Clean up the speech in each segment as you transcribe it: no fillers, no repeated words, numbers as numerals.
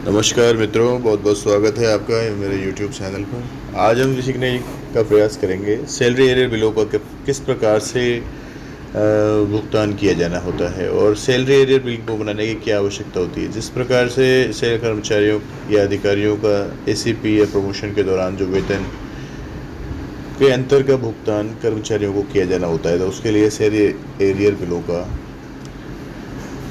नमस्कार मित्रों, बहुत बहुत स्वागत है आपका मेरे YouTube चैनल पर। आज हम सीखने का प्रयास करेंगे सैलरी एरियर बिलों का किस प्रकार से भुगतान किया जाना होता है और सैलरी एरियर बिल को बनाने की क्या आवश्यकता होती है। जिस प्रकार से कर्मचारियों या अधिकारियों का ACP या प्रमोशन के दौरान जो वेतन के अंतर का भुगतान कर्मचारियों को किया जाना होता है, तो उसके लिए सैलरी एरियर बिलों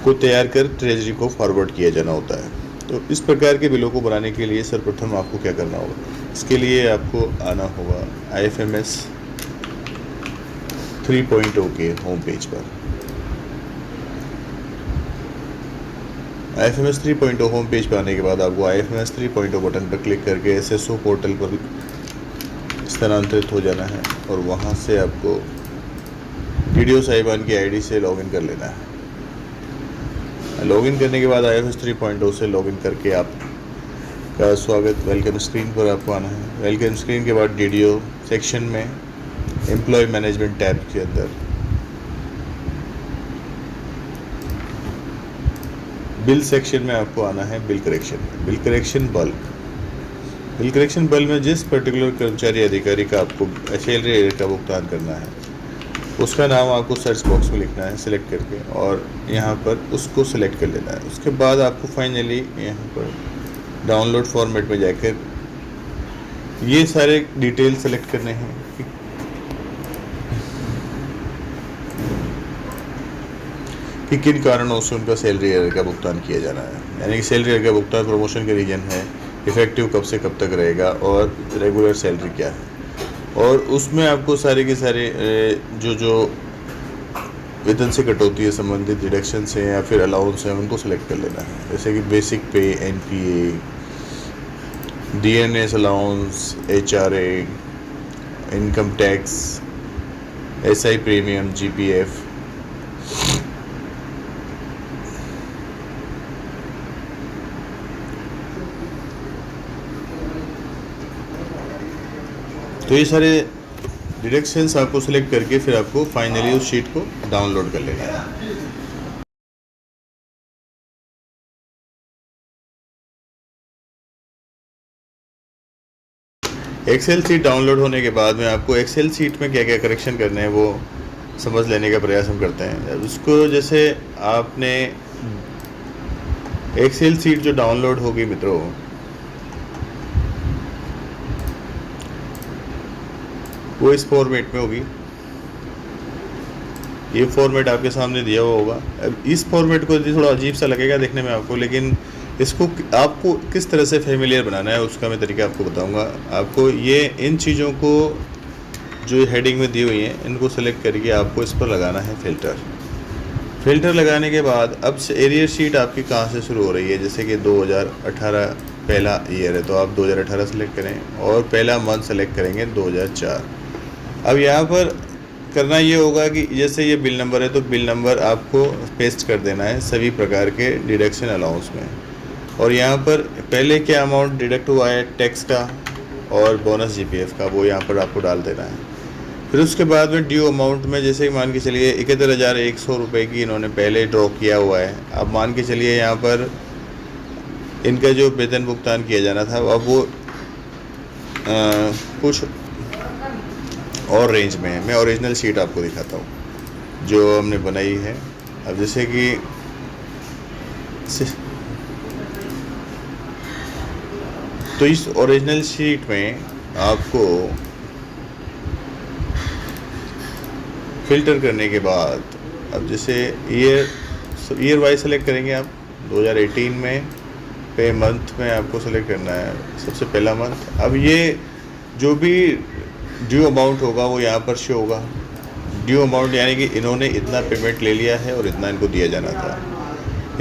को तैयार कर ट्रेजरी को फॉरवर्ड किया जाना होता है। तो इस प्रकार के बिलों को बनाने के लिए सर्वप्रथम आपको क्या करना होगा, इसके लिए आपको आना होगा IFMS 3.0 के होम पेज पर। IFMS 3.0 होम पेज पर आने के बाद आपको IFMS 3.0 बटन पर क्लिक करके SSO पोर्टल पर स्थानांतरित हो जाना है और वहां से आपको DDO साहिबान की ID से लॉगिन कर लेना है। लॉगिन करने के बाद IFMS 3.0 से लॉगिन करके आपका स्वागत वेलकम स्क्रीन पर आपको आना है। वेलकम स्क्रीन के बाद DDO सेक्शन में एम्प्लॉय मैनेजमेंट टैब के अंदर बिल सेक्शन में आपको आना है बिल करेक्शन बल्क में जिस पर्टिकुलर कर्मचारी अधिकारी का आपको सैलरी एरियर का भुगतान करना है उसका नाम आपको सर्च बॉक्स में लिखना है सिलेक्ट करके और यहाँ पर उसको सिलेक्ट कर लेना है। उसके बाद आपको फाइनली यहाँ पर डाउनलोड फॉर्मेट में जाकर ये सारे डिटेल सेलेक्ट करने हैं कि किन कारणों से उनका सैलरी एरियर का भुगतान किया जाना है। यानी कि सैलरी एरियर का भुगतान प्रमोशन के रीजन है, इफेक्टिव कब से कब तक रहेगा और रेगुलर सैलरी क्या है। और उसमें आपको सारे के सारे जो वेतन से कटौती है संबंधित डिडक्शन से या फिर अलाउंस है उनको सेलेक्ट कर लेना है। जैसे कि बेसिक पे, NPA, DNS allowance, HRA, income tax, SI premium, GPF। तो ये सारे डिडक्शंस आपको सेलेक्ट करके फिर आपको फाइनली उस शीट को डाउनलोड कर लेना है। एक्सेल शीट डाउनलोड होने के बाद में आपको एक्सेल शीट में क्या क्या करेक्शन करने हैं वो समझ लेने का प्रयास हम करते हैं। उसको जैसे आपने एक्सेल शीट जो डाउनलोड होगी मित्रों, वो इस फॉर्मेट में होगी। ये फॉर्मेट आपके सामने दिया हुआ होगा। अब इस फॉर्मेट को थोड़ा अजीब सा लगेगा देखने में आपको, लेकिन इसको आपको किस तरह से फेमिलियर बनाना है उसका मैं तरीका आपको बताऊंगा। आपको ये इन चीज़ों को जो हेडिंग में दी हुई हैं इनको सेलेक्ट करके आपको इस पर लगाना है फिल्टर लगाने के बाद अब एरियर शीट आपकी कहाँ से शुरू हो रही है। जैसे कि 2018 पहला ईयर है तो आप 2018 सेलेक्ट करें और पहला मंथ सेलेक्ट करेंगे 2004। अब यहाँ पर करना ये होगा कि जैसे ये बिल नंबर है तो बिल नंबर आपको पेस्ट कर देना है सभी प्रकार के डिडक्शन अलाउंस में। और यहाँ पर पहले क्या अमाउंट डिडक्ट हुआ है टैक्स का और बोनस GPF का वो यहाँ पर आपको डाल देना है। फिर उसके बाद में ड्यू अमाउंट में जैसे कि मान के चलिए 71,100 रुपये की इन्होंने पहले ड्रॉ किया हुआ है। अब मान के चलिए यहाँ पर इनका जो वेतन भुगतान किया जाना था अब वो कुछ और रेंज में है। मैं ओरिजिनल शीट आपको दिखाता हूँ जो हमने बनाई है। अब जैसे कि तो इस ओरिजिनल शीट में आपको फिल्टर करने के बाद अब जैसे ईयर वाइज सेलेक्ट करेंगे आप। 2018 में पे मंथ में आपको सेलेक्ट करना है सबसे पहला मंथ। अब ये जो भी ड्यू अमाउंट होगा वो यहाँ पर शो होगा। ड्यू अमाउंट यानी कि इन्होंने इतना पेमेंट ले लिया है और इतना इनको दिया जाना था,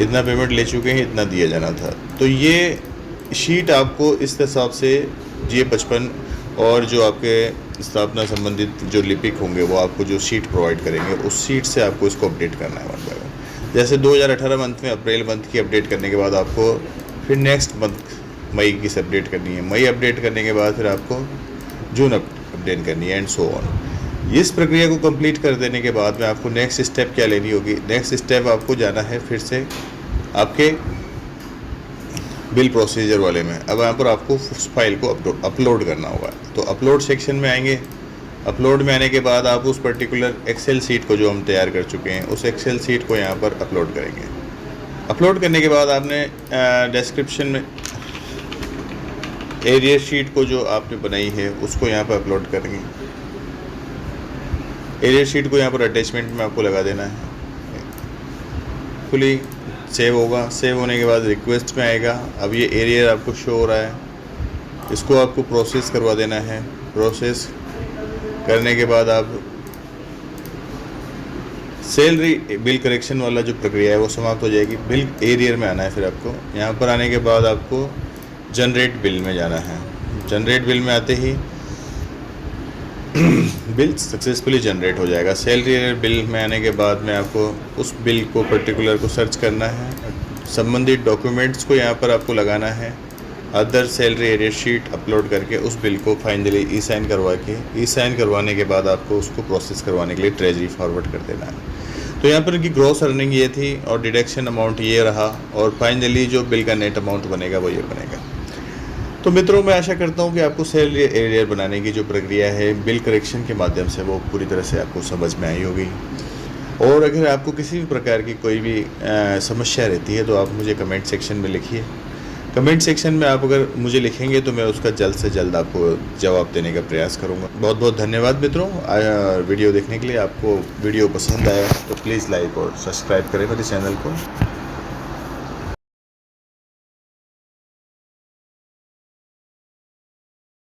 इतना पेमेंट ले चुके हैं, इतना दिया जाना था। तो ये शीट आपको इस हिसाब से G55 और जो आपके स्थापना संबंधित जो लिपिक होंगे वो आपको जो शीट प्रोवाइड करेंगे उस शीट से आपको इसको अपडेट करना है वन बाय वन। जैसे 2018 मंथ में अप्रैल मंथ की अपडेट करने के बाद आपको फिर नेक्स्ट मंथ मई की से अपडेट करनी है। मई अपडेट करने के बाद फिर आपको जून अपडेट करनी है एंड सो ऑन। इस प्रक्रिया को कंप्लीट कर देने के बाद में आपको नेक्स्ट स्टेप क्या लेनी होगी। नेक्स्ट स्टेप आपको जाना है फिर से आपके बिल प्रोसीजर वाले में। अब यहाँ पर आपको उस फाइल को अपलोड करना होगा। तो अपलोड सेक्शन में आएंगे। अपलोड में आने के बाद आप उस पर्टिकुलर एक्सेल सीट को जो हम तैयार कर चुके हैं उस एक्सेल सीट को यहाँ पर अपलोड करेंगे। अपलोड करने के बाद आपने डिस्क्रिप्शन में एरिया शीट को जो आपने बनाई है उसको यहाँ पर अपलोड करेंगे। एरिया शीट को यहाँ पर अटैचमेंट में आपको लगा देना है। फुली सेव होगा। सेव होने के बाद रिक्वेस्ट में आएगा। अब ये एरिया आपको शो हो रहा है, इसको आपको प्रोसेस करवा देना है। प्रोसेस करने के बाद आप सैलरी बिल करेक्शन वाला जो प्रक्रिया है वो समाप्त हो जाएगी। बिल एरियर में आना है। फिर आपको यहाँ पर आने के बाद आपको जनरेट बिल में जाना है। जनरेट बिल में आते ही बिल सक्सेसफुली जनरेट हो जाएगा। सैलरी एरियर बिल में आने के बाद में आपको उस बिल को पर्टिकुलर को सर्च करना है। संबंधित डॉक्यूमेंट्स को यहाँ पर आपको लगाना है। Other salary arrear sheet upload करके उस बिल को फाइनली ई साइन करवा के ई साइन करवाने के बाद आपको उसको प्रोसेस करवाने के लिए ट्रेजरी फॉरवर्ड कर देना है। तो यहाँ पर की ग्रॉस अर्निंग ये थी और डिडक्शन अमाउंट ये रहा और फाइनली जो बिल का नेट अमाउंट बनेगा वो ये बनेगा। तो मित्रों, मैं आशा करता हूँ कि आपको सैलरी एरियर बनाने की जो प्रक्रिया है बिल करेक्शन के माध्यम से वो पूरी तरह से आपको समझ में आई होगी। और अगर आपको किसी भी प्रकार की कोई भी समस्या रहती है तो आप मुझे कमेंट सेक्शन में लिखिए। कमेंट सेक्शन में आप अगर मुझे लिखेंगे तो मैं उसका जल्द से जल्द आपको जवाब देने का प्रयास करूँगा। बहुत बहुत धन्यवाद मित्रों वीडियो देखने के लिए। आपको वीडियो पसंद आया तो प्लीज़ लाइक और सब्सक्राइब करें मेरे चैनल को।